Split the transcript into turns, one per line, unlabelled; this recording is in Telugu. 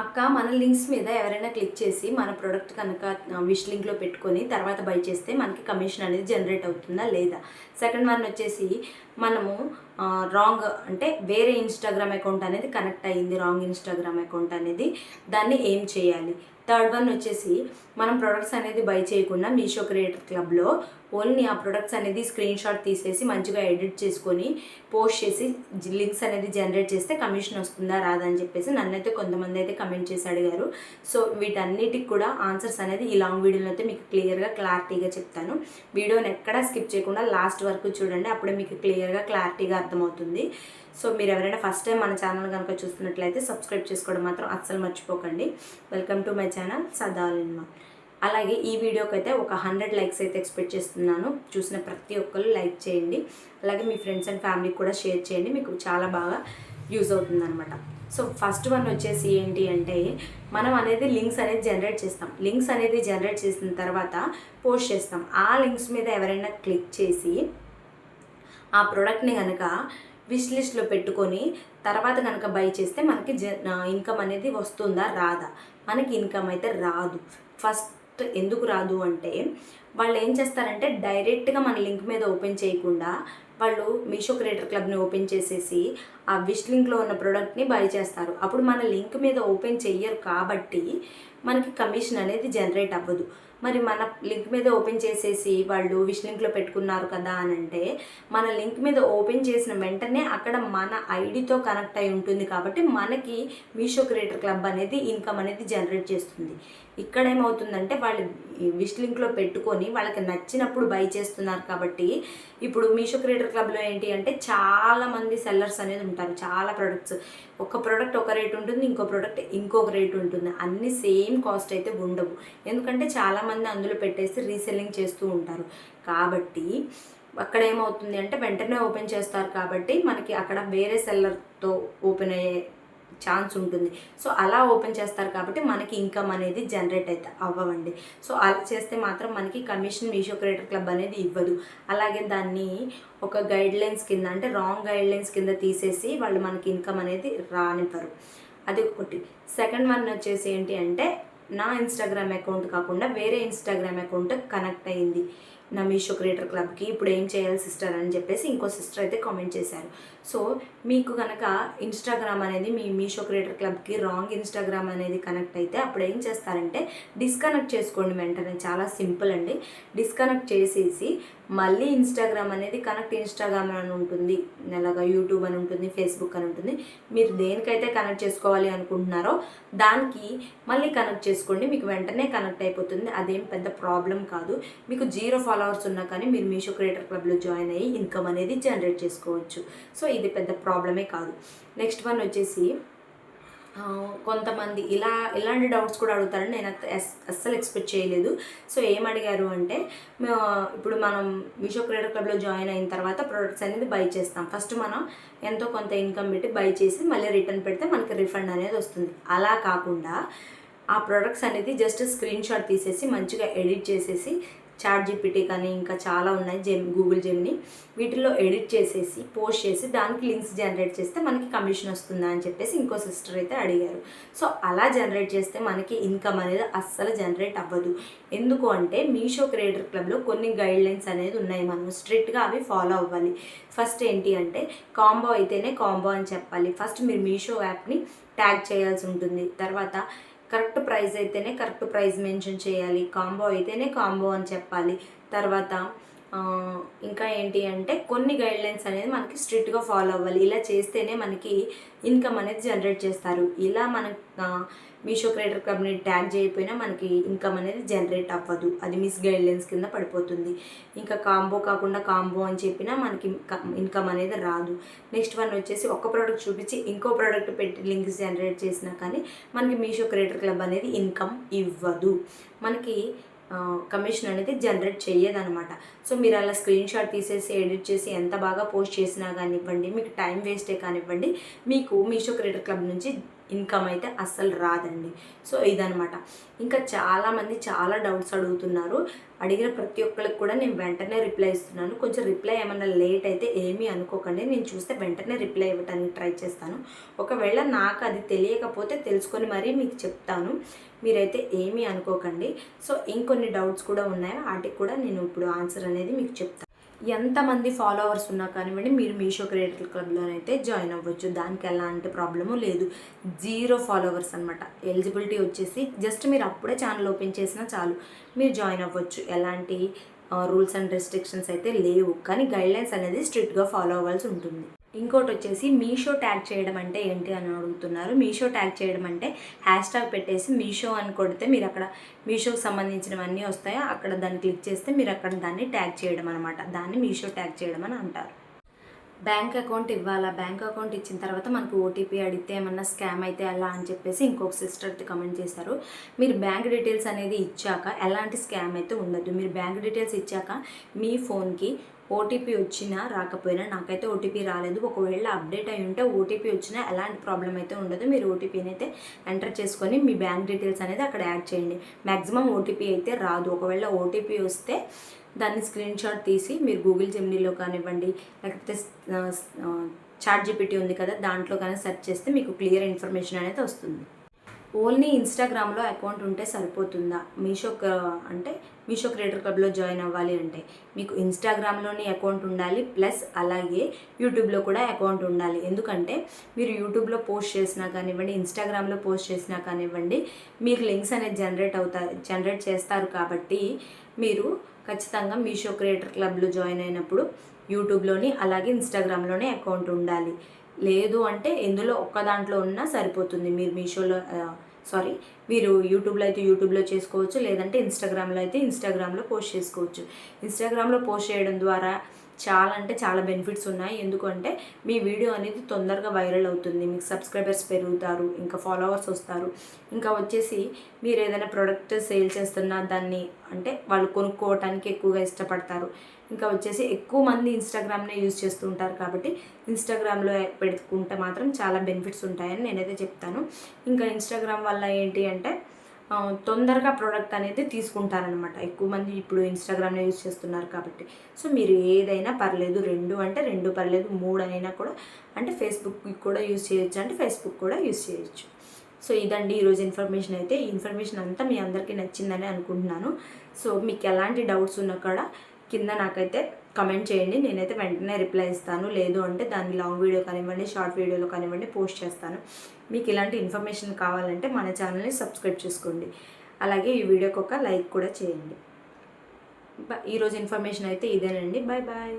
అక్క మన లింక్స్ మీద ఎవరైనా క్లిక్ చేసి మన ప్రోడక్ట్ కనుక విష్ లింక్లో పెట్టుకొని తర్వాత బై చేస్తే మనకి కమిషన్ అనేది జనరేట్ అవుతుందా లేదా. సెకండ్ వన్ వచ్చేసి మనము రాంగ్ అంటే వేరే ఇన్స్టాగ్రామ్ అకౌంట్ అనేది కనెక్ట్ అయ్యింది, రాంగ్ ఇన్స్టాగ్రామ్ అకౌంట్ అనేది, దాన్ని ఏం చేయాలి. థర్డ్ వన్ వచ్చేసి మనం ప్రొడక్ట్స్ అనేది బై చేయకుండా మీషో క్రియేటర్ క్లబ్లో ఓన్లీ ఆ ప్రొడక్ట్స్ అనేది స్క్రీన్ షాట్ తీసేసి మంచిగా ఎడిట్ చేసుకొని పోస్ట్ చేసి లింక్స్ అనేది జనరేట్ చేస్తే కమిషన్ వస్తుందా రాదా అని చెప్పేసి నన్నైతే కొంతమంది అయితే కమెంట్ చేసి అడిగారు. సో వీటన్నిటికి కూడా ఆన్సర్స్ అనేది ఈ లాంగ్ వీడియోలో అయితే మీకు క్లియర్గా క్లారిటీగా చెప్తాను. వీడియోని ఎక్కడా స్కిప్ చేయకుండా లాస్ట్ వరకు చూడండి, అప్పుడే మీకు క్లియర్గా క్లారిటీగా అర్థమవుతుంది. సో మీరు ఎవరైనా ఫస్ట్ టైం మన ఛానల్ కనుక చూస్తున్నట్లయితే సబ్స్క్రైబ్ చేసుకోవడం మాత్రం అస్సలు మర్చిపోకండి. వెల్కమ్ టు మై ఛానల్ సదాలిన్మా. అలాగే ఈ వీడియోకి అయితే ఒక 100 లైక్స్ అయితే ఎక్స్పెక్ట్ చేస్తున్నాను. చూసిన ప్రతి ఒక్కరు లైక్ చేయండి, అలాగే మీ ఫ్రెండ్స్ అండ్ ఫ్యామిలీకి కూడా షేర్ చేయండి, మీకు చాలా బాగా యూజ్ అవుతుంది అనమాట. సో ఫస్ట్ వన్ వచ్చేసి ఏంటి అంటే మనం అనేది లింక్స్ అనేది జనరేట్ చేస్తాం. లింక్స్ అనేది జనరేట్ చేసిన తర్వాత పోస్ట్ చేస్తాం. ఆ లింక్స్ మీద ఎవరైనా క్లిక్ చేసి ఆ ప్రోడక్ట్ని కనుక విష్ లిస్ట్లో పెట్టుకొని తర్వాత కనుక బై చేస్తే మనకి ఇన్కమ్ అనేది వస్తుందా రాదా. మనకి ఇన్కమ్ అయితే రాదు. ఫస్ట్ ఎందుకు రాదు అంటే వాళ్ళు ఏం చేస్తారంటే డైరెక్ట్గా మన లింక్ మీద ఓపెన్ చేయకుండా వాళ్ళు మీషో క్రియేటర్ క్లబ్ని ఓపెన్ చేసేసి ఆ విష్ లింక్లో ఉన్న ప్రోడక్ట్ని బై చేస్తారు. అప్పుడు మన లింక్ మీద ఓపెన్ చెయ్యరు కాబట్టి మనకి కమిషన్ అనేది జనరేట్ అవ్వదు. మరి మన లింక్ మీద ఓపెన్ చేసేసి వాళ్ళు విష్ లింక్లో పెట్టుకున్నారు కదా అని అంటే మన లింక్ మీద ఓపెన్ చేసిన వెంటనే అక్కడ మన ఐడితో కనెక్ట్ అయి ఉంటుంది కాబట్టి మనకి మీషో క్రియేటర్ క్లబ్ అనేది ఇన్కమ్ అనేది జనరేట్ చేస్తుంది. ఇక్కడ ఏమవుతుందంటే వాళ్ళు విష్ లింక్లో పెట్టుకొని వాళ్ళకి నచ్చినప్పుడు బై చేస్తున్నారు కాబట్టి ఇప్పుడు మీషో క్రియేటర్ క్లబ్లో ఏంటి అంటే చాలామంది సెల్లర్స్ అనేది ఉంటారు. చాలా ప్రొడక్ట్స్, ఒక ప్రోడక్ట్ ఒక రేట్ ఉంటుంది, ఇంకో ప్రోడక్ట్ ఇంకొక రేట్ ఉంటుంది. అన్ని సేమ్ కాస్ట్ అయితే ఉండవు, ఎందుకంటే చాలామంది అందులో పెట్టేసి రీసెల్లింగ్ చేస్తూ ఉంటారు. కాబట్టి అక్కడ ఏమవుతుంది అంటే వెంటనే ఓపెన్ చేస్తారు కాబట్టి మనకి అక్కడ వేరే సెల్లర్తో ఓపెన్ అయ్యే ఛాన్స్ ఉంటుంది. సో అలా ఓపెన్ చేస్తారు కాబట్టి మనకి ఇన్కమ్ అనేది జనరేట్ అయితే అవ్వండి. సో అలా చేస్తే మాత్రం మనకి కమిషన్ మీషో క్రియేటర్ క్లబ్ అనేది ఇవ్వదు. అలాగే దాన్ని ఒక గైడ్లైన్స్ కింద అంటే రాంగ్ గైడ్లైన్స్ కింద తీసేసి వాళ్ళు మనకి ఇన్కమ్ అనేది రానివ్వరు. అది ఒకటి. సెకండ్ వన్ వచ్చేసి ఏంటి అంటే నా ఇన్స్టాగ్రామ్ అకౌంట్ కాకుండా వేరే ఇన్స్టాగ్రామ్ అకౌంట్ కనెక్ట్ అయ్యింది నా మీషో క్రియేటర్ క్లబ్కి, ఇప్పుడు ఏం చేయాలి సిస్టర్ అని చెప్పేసి ఇంకో సిస్టర్ అయితే కామెంట్ చేశారు. సో మీకు కనుక ఇన్స్టాగ్రామ్ అనేది మీ మీషో క్రియేటర్ క్లబ్కి రాంగ్ ఇన్స్టాగ్రామ్ అనేది కనెక్ట్ అయితే అప్పుడు ఏం చేస్తారంటే డిస్కనెక్ట్ చేసుకోండి వెంటనే. చాలా సింపుల్ అండి. డిస్కనెక్ట్ చేసేసి మళ్ళీ ఇన్స్టాగ్రామ్ అనేది కనెక్ట్ ఇన్స్టాగ్రామ్ అని ఉంటుంది, అలాగా యూట్యూబ్ అని ఉంటుంది, ఫేస్బుక్ అని ఉంటుంది. మీరు దేనికైతే కనెక్ట్ చేసుకోవాలి అనుకుంటున్నారో దానికి మళ్ళీ కనెక్ట్ చేసుకోండి, మీకు వెంటనే కనెక్ట్ అయిపోతుంది. అదేం పెద్ద ప్రాబ్లం కాదు. మీకు 0 ఫాలోవర్స్ ఉన్నా కానీ మీరు మీషో క్రియేటర్ క్లబ్లో జాయిన్ అయ్యి ఇన్కమ్ అనేది జనరేట్ చేసుకోవచ్చు. సో ఇది పెద్ద ప్రాబ్లమే కాదు. నెక్స్ట్ వన్ వచ్చేసి కొంతమంది ఇలాంటి డౌట్స్ కూడా అడుగుతారని నేను అస్సలు ఎక్స్పెక్ట్ చేయలేదు. సో ఏం అడిగారు అంటే ఇప్పుడు మనం మీషో క్రియేటర్ క్లబ్లో జాయిన్ అయిన తర్వాత ప్రొడక్ట్స్ అనేది బై చేస్తాం. ఫస్ట్ మనం ఎంతో కొంత ఇన్కమ్ పెట్టి బై చేసి మళ్ళీ రిటర్న్ పెడితే మనకి రిఫండ్ అనేది వస్తుంది. అలా కాకుండా ఆ ప్రొడక్ట్స్ అనేది జస్ట్ స్క్రీన్ షాట్ తీసేసి మంచిగా ఎడిట్ చేసేసి చాట్ జీపీటీ కానీ ఇంకా చాలా ఉన్నాయి, గూగుల్ జెమిని, వీటిల్లో ఎడిట్ చేసేసి పోస్ట్ చేసి దానికి లింక్స్ జనరేట్ చేస్తే మనకి కమిషన్ వస్తుందా అని చెప్పేసి ఇంకో సిస్టర్ అయితే అడిగారు. సో అలా జనరేట్ చేస్తే మనకి ఇన్కమ్ అనేది అస్సలు జనరేట్ అవ్వదు. ఎందుకు అంటే మీషో క్రియేటర్ క్లబ్లో కొన్ని గైడ్లైన్స్ అనేది ఉన్నాయి, మనం స్ట్రిక్ట్గా అవి ఫాలో అవ్వాలి. ఫస్ట్ ఏంటి అంటే కాంబో అయితేనే కాంబో అని చెప్పాలి. ఫస్ట్ మీరు మీషో యాప్ని ట్యాగ్ చేయాల్సి ఉంటుంది. తర్వాత కరెక్ట్ ప్రైస్ అయితేనే కరెక్ట్ ప్రైస్ మెన్షన్ చేయాలి, కాంబో అయితేనే కాంబో అని చెప్పాలి. తర్వాత ఇంకా ఏంటి అంటే కొన్ని గైడ్లైన్స్ అనేది మనకి స్ట్రిక్ట్గా ఫాలో అవ్వాలి. ఇలా చేస్తేనే మనకి ఇన్కమ్ అనేది జనరేట్ చేస్తారు. ఇలా మన మీషో క్రియేటర్ క్లబ్ని ట్యాగ్ చేయకపోయినా మనకి ఇన్కమ్ అనేది జనరేట్ అవ్వదు, అది మిస్ గైడ్లైన్స్ కింద పడిపోతుంది. ఇంకా కాంబో కాకుండా కాంబో అని చెప్పినా మనకి ఇన్కమ్ అనేది రాదు. నెక్స్ట్ వన్ వచ్చేసి ఒక ప్రోడక్ట్ చూపించి ఇంకో ప్రోడక్ట్ పెట్టి లింక్స్ జనరేట్ చేసినా కానీ మనకి మీషో క్రియేటర్ క్లబ్ అనేది ఇన్కమ్ ఇవ్వదు, మనకి కమిషన్ అనేది జనరేట్ చేయదనమాట. సో మీరు అలా స్క్రీన్ షాట్ తీసేసి ఎడిట్ చేసి ఎంత బాగా పోస్ట్ చేసినా కానివ్వండి, మీకు టైం వేస్టే కానివ్వండి, మీకు మీషో క్రియేటర్ క్లబ్ నుంచి ఇన్కమ్ అయితే అస్సలు రాదండి. సో ఇదనమాట. ఇంకా చాలామంది చాలా డౌట్స్ అడుగుతున్నారు. అడిగిన ప్రతి ఒక్కరికి కూడా నేను వెంటనే రిప్లై ఇస్తున్నాను. కొంచెం రిప్లై ఏమన్నా లేట్ అయితే ఏమీ అనుకోకండి. నేను చూస్తే వెంటనే రిప్లై ఇవ్వడానికి ట్రై చేస్తాను. ఒకవేళ నాకు అది తెలియకపోతే తెలుసుకొని మరీ మీకు చెప్తాను. మీరైతే ఏమీ అనుకోకండి. సో ఇంకొన్ని డౌట్స్ కూడా ఉన్నాయి. వాటికి కూడా నేను ఇప్పుడు ఆన్సర్ అనేది మీకు చెప్తాను. ఎంతమంది ఫాలోవర్స్ ఉన్నా కానివ్వండి, మీరు మీషో క్రియేటర్ క్లబ్లోనైతే జాయిన్ అవ్వచ్చు. దానికి ఎలాంటి ప్రాబ్లము లేదు. 0 ఫాలోవర్స్ అనమాట. ఎలిజిబిలిటీ వచ్చేసి జస్ట్ మీరు అప్పుడే ఛానల్ ఓపెన్ చేసినా చాలు, మీరు జాయిన్ అవ్వచ్చు. ఎలాంటి రూల్స్ అండ్ రెస్ట్రిక్షన్స్ అయితే లేవు. కానీ గైడ్లైన్స్ అనేది స్ట్రిక్ట్గా ఫాలో అవ్వాల్సి ఉంటుంది. ఇంకోటి వచ్చేసి మీషో ట్యాగ్ చేయడం అంటే ఏంటి అని అడుగుతున్నారు. మీషో ట్యాగ్ చేయడం అంటే హ్యాష్ ట్యాగ్ పెట్టేసి మీషో అని కొడితే మీరు అక్కడ మీషోకి సంబంధించినవన్నీ వస్తాయో అక్కడ దాన్ని క్లిక్ చేస్తే మీరు అక్కడ దాన్ని ట్యాగ్ చేయడం అనమాట. దాన్ని మీషో ట్యాగ్ చేయడం అని అంటారు. బ్యాంక్ అకౌంట్ ఇవ్వాలా, బ్యాంక్ అకౌంట్ ఇచ్చిన తర్వాత మనకు ఓటీపీ అడిగితే ఏమన్నా స్కామ్ అయితే ఎలా అని చెప్పేసి ఇంకొక సిస్టర్ అయితే కమెంట్ చేశారు. మీరు బ్యాంక్ డీటెయిల్స్ అనేది ఇచ్చాక ఎలాంటి స్కామ్ అయితే ఉండదు. మీరు బ్యాంక్ డీటెయిల్స్ ఇచ్చాక మీ ఫోన్కి ఓటీపీ వచ్చినా రాకపోయినా, నాకైతే ఓటీపీ రాలేదు, ఒకవేళ అప్డేట్ అయి ఉంటే ఓటీపీ వచ్చినా ఎలాంటి ప్రాబ్లం అయితే ఉండదు. మీరు ఓటీపీని అయితే ఎంటర్ చేసుకొని మీ బ్యాంక్ డీటెయిల్స్ అనేది అక్కడ యాడ్ చేయండి. మ్యాక్సిమం ఓటీపీ అయితే రాదు. ఒకవేళ ఓటీపీ వస్తే దాన్ని స్క్రీన్ షాట్ తీసి మీరు గూగుల్ జెమినీలో కానివ్వండి, లేకపోతే చాట్ జీపీటీ ఉంది కదా, దాంట్లో కానీ సెర్చ్ చేస్తే మీకు క్లియర్ ఇన్ఫర్మేషన్ అనేది వస్తుంది. ఓన్లీ ఇన్స్టాగ్రామ్లో అకౌంట్ ఉంటే సరిపోతుందా? మీషో క్రియేటర్ క్లబ్లో జాయిన్ అవ్వాలి అంటే మీకు ఇన్స్టాగ్రామ్లోని అకౌంట్ ఉండాలి, ప్లస్ అలాగే యూట్యూబ్లో కూడా అకౌంట్ ఉండాలి. ఎందుకంటే మీరు యూట్యూబ్లో పోస్ట్ చేసినా కానివ్వండి, ఇన్స్టాగ్రామ్లో పోస్ట్ చేసినా కానివ్వండి, మీకు లింక్స్ అనేది జనరేట్ చేస్తారు. కాబట్టి మీరు ఖచ్చితంగా మీషో క్రియేటర్ క్లబ్లో జాయిన్ అయినప్పుడు యూట్యూబ్లోని అలాగే ఇన్స్టాగ్రామ్లోనే అకౌంట్ ఉండాలి. లేదు అంటే ఎందులో ఒక్క దాంట్లో ఉన్నా సరిపోతుంది. మీరు యూట్యూబ్లో అయితే యూట్యూబ్లో చేసుకోవచ్చు, లేదంటే ఇన్స్టాగ్రామ్లో అయితే ఇన్స్టాగ్రామ్లో పోస్ట్ చేసుకోవచ్చు. ఇన్స్టాగ్రామ్లో పోస్ట్ చేయడం ద్వారా చాలా బెనిఫిట్స్ ఉన్నాయి. ఎందుకంటే మీ వీడియో అనేది తొందరగా వైరల్ అవుతుంది, మీకు సబ్స్క్రైబర్స్ పెరుగుతారు, ఇంకా ఫాలోవర్స్ వస్తారు. ఇంకా వచ్చేసి మీరు ఏదైనా ప్రోడక్ట్ సేల్ చేస్తున్నా దాన్ని వాళ్ళు కొనుక్కోవటానికి ఎక్కువగా ఇష్టపడతారు. ఇంకా వచ్చేసి ఎక్కువ మంది ఇన్స్టాగ్రామ్నే యూజ్ చేస్తూ ఉంటారు. కాబట్టి ఇన్స్టాగ్రామ్లో పెట్టుకుంటే మాత్రం చాలా బెనిఫిట్స్ ఉంటాయని నేనైతే చెప్తాను. ఇంకా ఇన్స్టాగ్రామ్ వల్ల ఏంటి అంటే తొందరగా ప్రోడక్ట్ అనేది తీసుకుంటారనమాట. ఎక్కువ మంది ఇప్పుడు ఇన్స్టాగ్రామ్లో యూజ్ చేస్తున్నారు కాబట్టి. సో మీరు ఏదైనా పర్లేదు, 2 అంటే 2 పర్లేదు, 3 అయినా కూడా ఫేస్బుక్ కూడా యూజ్ చేయొచ్చు, ఫేస్బుక్ కూడా యూజ్ చేయొచ్చు. సో ఇదండి ఈరోజు ఇన్ఫర్మేషన్ అయితే. ఈ ఇన్ఫర్మేషన్ అంతా మీ అందరికీ నచ్చిందని అనుకుంటున్నాను. సో మీకు ఎలాంటి డౌట్స్ ఉన్నా కూడా కింద నాకైతే కమెంట్ చేయండి. నేనైతే వెంటనే రిప్లై ఇస్తాను. లేదు అంటే దాన్ని లాంగ్ వీడియో కానివ్వండి, షార్ట్ వీడియోలో కానివ్వండి పోస్ట్ చేస్తాను. మీకు ఇలాంటి ఇన్ఫర్మేషన్ కావాలంటే మన ఛానల్ని సబ్స్క్రైబ్ చేసుకోండి. అలాగే ఈ వీడియోకి ఒక లైక్ కూడా చేయండి. ఈరోజు ఇన్ఫర్మేషన్ అయితే ఇదేనండి. Bye bye.